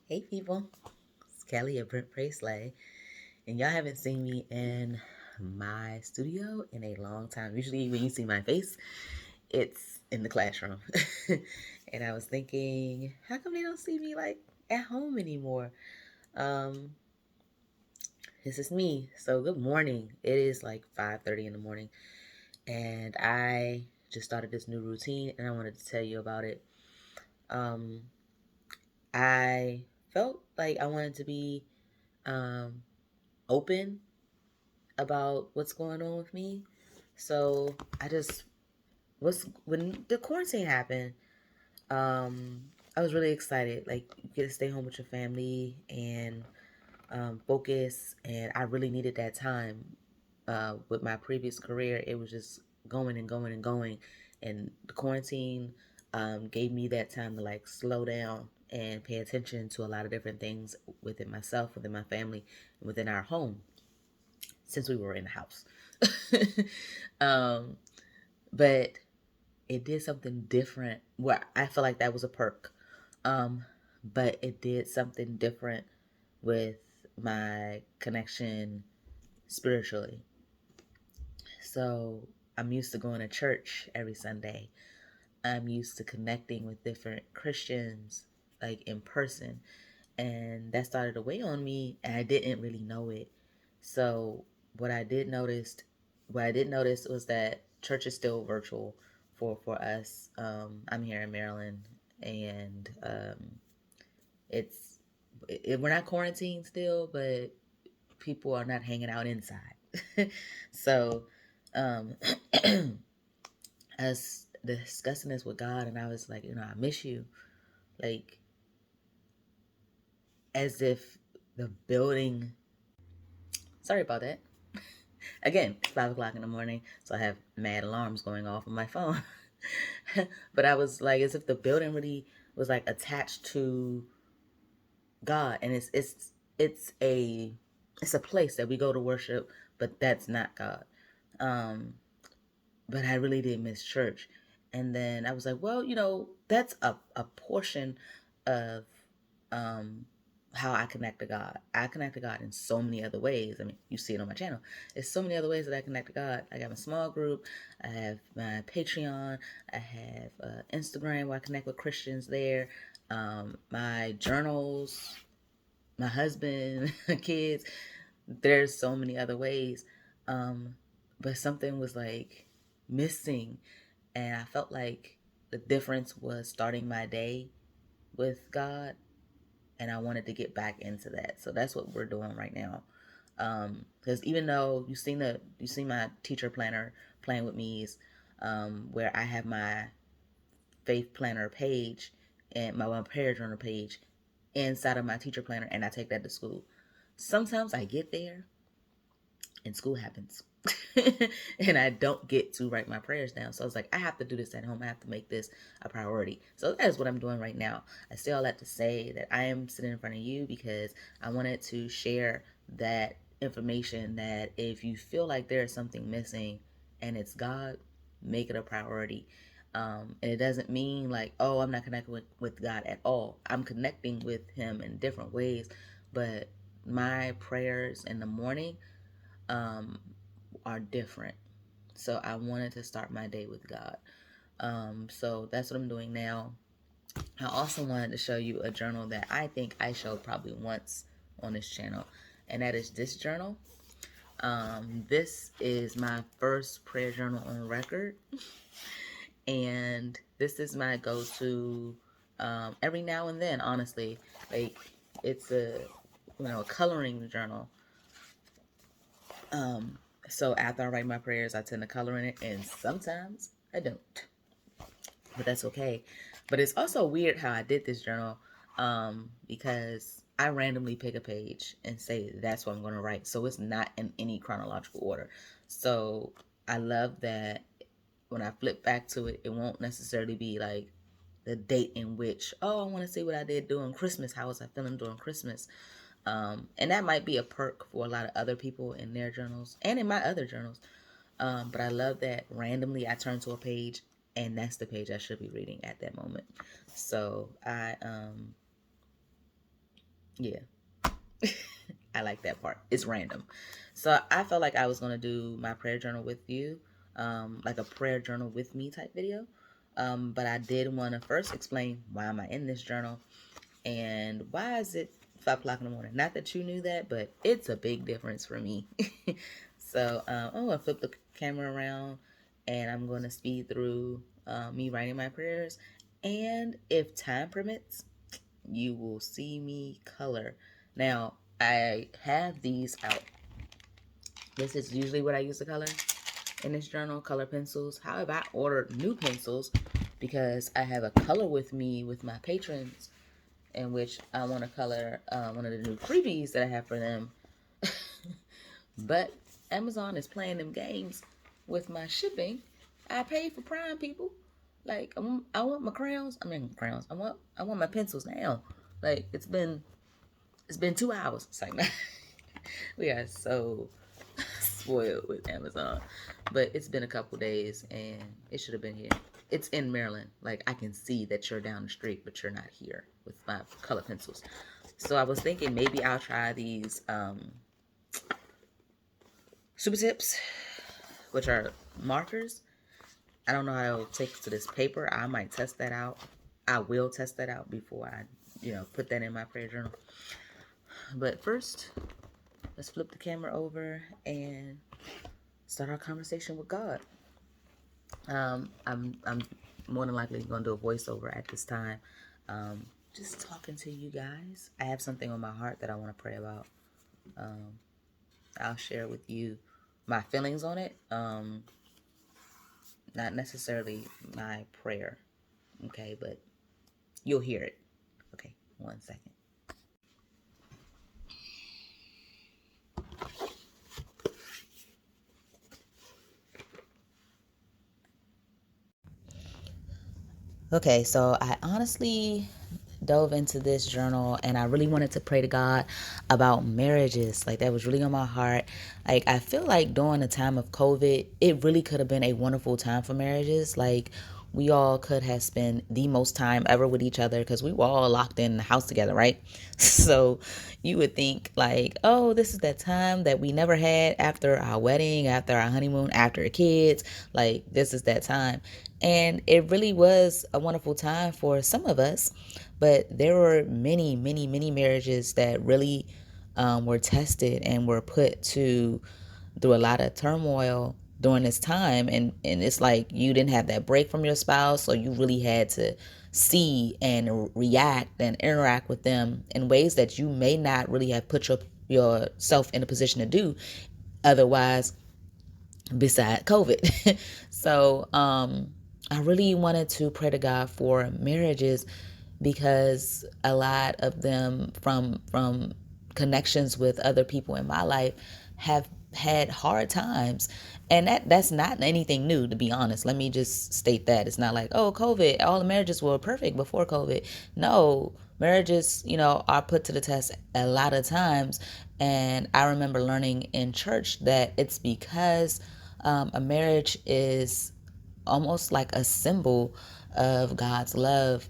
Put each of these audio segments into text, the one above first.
Hey people, it's Kelly at printprayslay, and y'all haven't seen me in my studio in a long time. Usually when you see my face, it's in the classroom. And I was thinking, how come they don't see me like at home anymore? Um, this is me. So good morning. It is like 5:30 in the morning, and I just started this new routine and I wanted to tell you about it. Um, I felt like I wanted to be um open about what's going on with me. So I just was when the quarantine happened, I was really excited. Like you get to stay home with your family and focus, and I really needed that time. With my previous career, it was just going and going and going, and the quarantine gave me that time to like slow down and pay attention to a lot of different things within myself, within my family, and within our home since we were in the house. um, but it did something different where I feel like that was a perk. But it did something different with my connection spiritually. So I'm used to going to church every Sunday. I'm used to connecting with different Christians like in person. And that started to weigh on me and I didn't really know it. So what I did notice what I did notice was that church is still virtual for us. I'm here in Maryland, and it's we're not quarantined still, but people are not hanging out inside. So um, I was discussing this with God, and I was like, I miss you, like as if the building. Sorry about that. Again, it's 5 o'clock in the morning, so I have mad alarms going off on my phone. But I was like, as if the building really was like attached to God, and it's a place that we go to worship, but that's not God. Um, but I really did miss church, and then I was like, well, that's a portion of um how I connect to God. I connect to God in so many other ways. I mean, you see it on my channel. There's so many other ways that I connect to God. I got my small group. I have my Patreon. I have Instagram where I connect with Christians there. My journals, my husband, kids. There's so many other ways. Um, but something was like missing. And I felt like the difference was starting my day with God, and I wanted to get back into that. So that's what we're doing right now. Because even though you seen my teacher planner playing with me's, where I have my faith planner page and my one prayer journal page inside of my teacher planner, and I take that to school. Sometimes I get there and school happens. And I don't get to write my prayers down. So I was like, I have to do this at home. I have to make this a priority. So that is what I'm doing right now. I say all that to say that I am sitting in front of you because I wanted to share that information, that if you feel like there is something missing and it's God, make it a priority. And it doesn't mean like, oh, I'm not connecting with God at all. I'm connecting with Him in different ways. But my prayers in the morning um, are different. So I wanted to start my day with God. So that's what I'm doing now. I also wanted to show you a journal that I think I showed probably once on this channel, and that is this journal. This is my first prayer journal on record, and this is my go-to every now and then. Honestly, like it's a coloring journal. Um, so after I write my prayers, I tend to color in it, and sometimes I don't, but that's okay. But it's also weird how I did this journal, because I randomly pick a page and say that's what I'm going to write. So it's not in any chronological order. So I love that when I flip back to it, it won't necessarily be like the date in which, oh, I want to see what I did during Christmas. How was I feeling during Christmas? And that might be a perk for a lot of other people in their journals and in my other journals. But I love that randomly I turn to a page and that's the page I should be reading at that moment. So Yeah. I like that part. It's random. So I felt like I was going to do my prayer journal with you, like a prayer journal with me type video. But I did want to first explain why am I in this journal and why is it 5 o'clock in the morning. Not that you knew that, but it's a big difference for me. So I'm going to flip the camera around and I'm going to speed through me writing my prayers. And if time permits, you will see me color. Now, I have these out. This is usually what I use to color in this journal, color pencils. However, I ordered new pencils because I have a color with me with my patrons in which I want to color one of the new freebies that I have for them. But Amazon is playing them games with my shipping. I paid for Prime, people. Like I want my crayons. I mean crayons. I want my pencils now. Like it's been 2 hours. It's like we are so spoiled with Amazon. But it's been a couple days and it should have been here. It's in Maryland. Like I can see that you're down the street, but you're not here with my color pencils. So I was thinking maybe I'll try these super tips, which are markers. I don't know how it'll take to this paper. I might test that out. I will test that out before I, put that in my prayer journal. But first, let's flip the camera over and start our conversation with God. I'm more than likely going to do a voiceover at this time. Just talking to you guys. I have something on my heart that I want to pray about. I'll share with you my feelings on it. Not necessarily my prayer. Okay, but you'll hear it. Okay, 1 second. Okay, so I honestly dove into this journal and I really wanted to pray to God about marriages. Like that was really on my heart. Like I feel like during the time of COVID, it really could have been a wonderful time for marriages. Like we all could have spent the most time ever with each other because we were all locked in the house together, right? So you would think like, oh, this is that time that we never had after our wedding, after our honeymoon, after our kids. Like this is that time. And it really was a wonderful time for some of us. But there were many, many, many marriages that really were tested and were put to through a lot of turmoil during this time. And it's like you didn't have that break from your spouse, so you really had to see and react and interact with them in ways that you may not really have put yourself in a position to do otherwise beside COVID. So I really wanted to pray to God for marriages because a lot of them from connections with other people in my life have had hard times. And that's not anything new, to be honest. Let me just state that. It's not like, oh, COVID, all the marriages were perfect before COVID. No, marriages, are put to the test a lot of times. And I remember learning in church that it's because a marriage is almost like a symbol of God's love,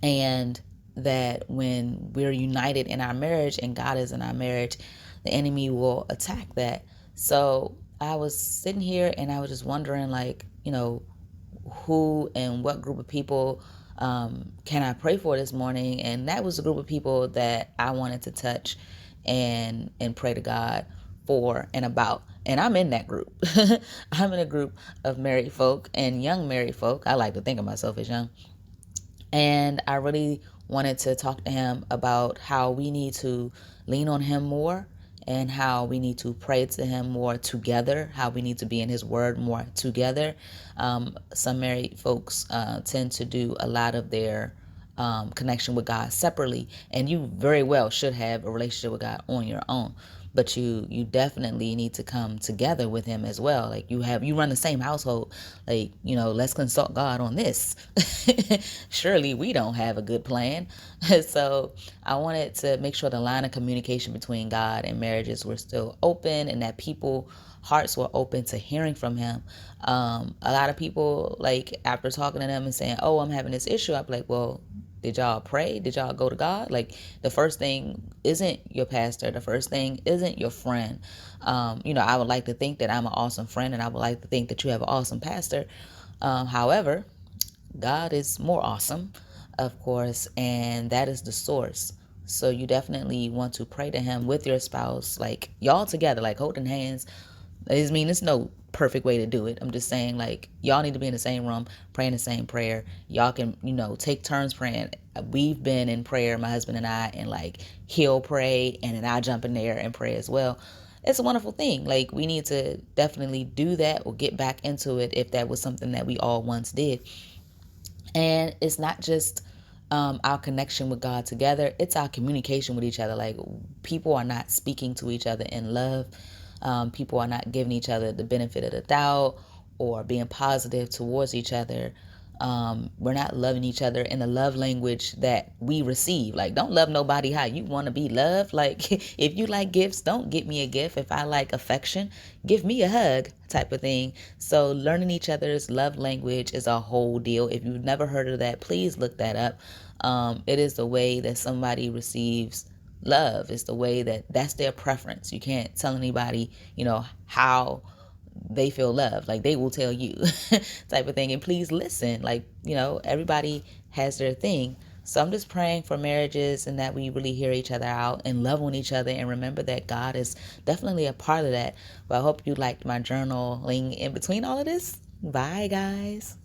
and that when we're united in our marriage and God is in our marriage, the enemy will attack that. So I was sitting here and I was just wondering, like, who and what group of people can I pray for this morning? And that was a group of people that I wanted to touch and pray to God for and about. And I'm in that group. I'm in a group of married folk and young married folk. I like to think of myself as young. And I really wanted to talk to him about how we need to lean on him more and how we need to pray to him more together, how we need to be in his word more together. Some married folks tend to do a lot of their connection with God separately, and you very well should have a relationship with God on your own. But you definitely need to come together with him as well. Like you run the same household. Like, let's consult God on this. Surely we don't have a good plan. So I wanted to make sure the line of communication between God and marriages were still open and that people hearts were open to hearing from him. A lot of people, like, after talking to them and saying, oh, I'm having this issue, I'd be like, well, Did y'all pray? Did y'all go to God? Like, the first thing isn't your pastor. The first thing isn't your friend. I would like to think that I'm an awesome friend, and I would like to think that you have an awesome pastor. However, God is more awesome, of course, and that is the source. So you definitely want to pray to him with your spouse, like y'all together, like holding hands. I mean, it's no perfect way to do it. I'm just saying, like, y'all need to be in the same room, praying the same prayer. Y'all can, take turns praying. We've been in prayer, my husband and I, and like he'll pray and then I jump in there and pray as well. It's a wonderful thing. Like, we need to definitely do that or get back into it if that was something that we all once did. And it's not just our connection with God together, it's our communication with each other. Like, people are not speaking to each other in love. People are not giving each other the benefit of the doubt or being positive towards each other. We're not loving each other in the love language that we receive. Like, don't love nobody how you want to be loved. Like, if you like gifts, don't get me a gift. If I like affection, give me a hug, type of thing. So learning each other's love language is a whole deal. If you've never heard of that, please look that up. It is the way that somebody receives love. It's the way that's their preference. You can't tell anybody, how they feel loved. Like, they will tell you, type of thing. And please listen. Like, everybody has their thing. So I'm just praying for marriages and that we really hear each other out and love on each other and remember that God is definitely a part of that. But I hope you liked my journaling in between all of this. Bye, guys.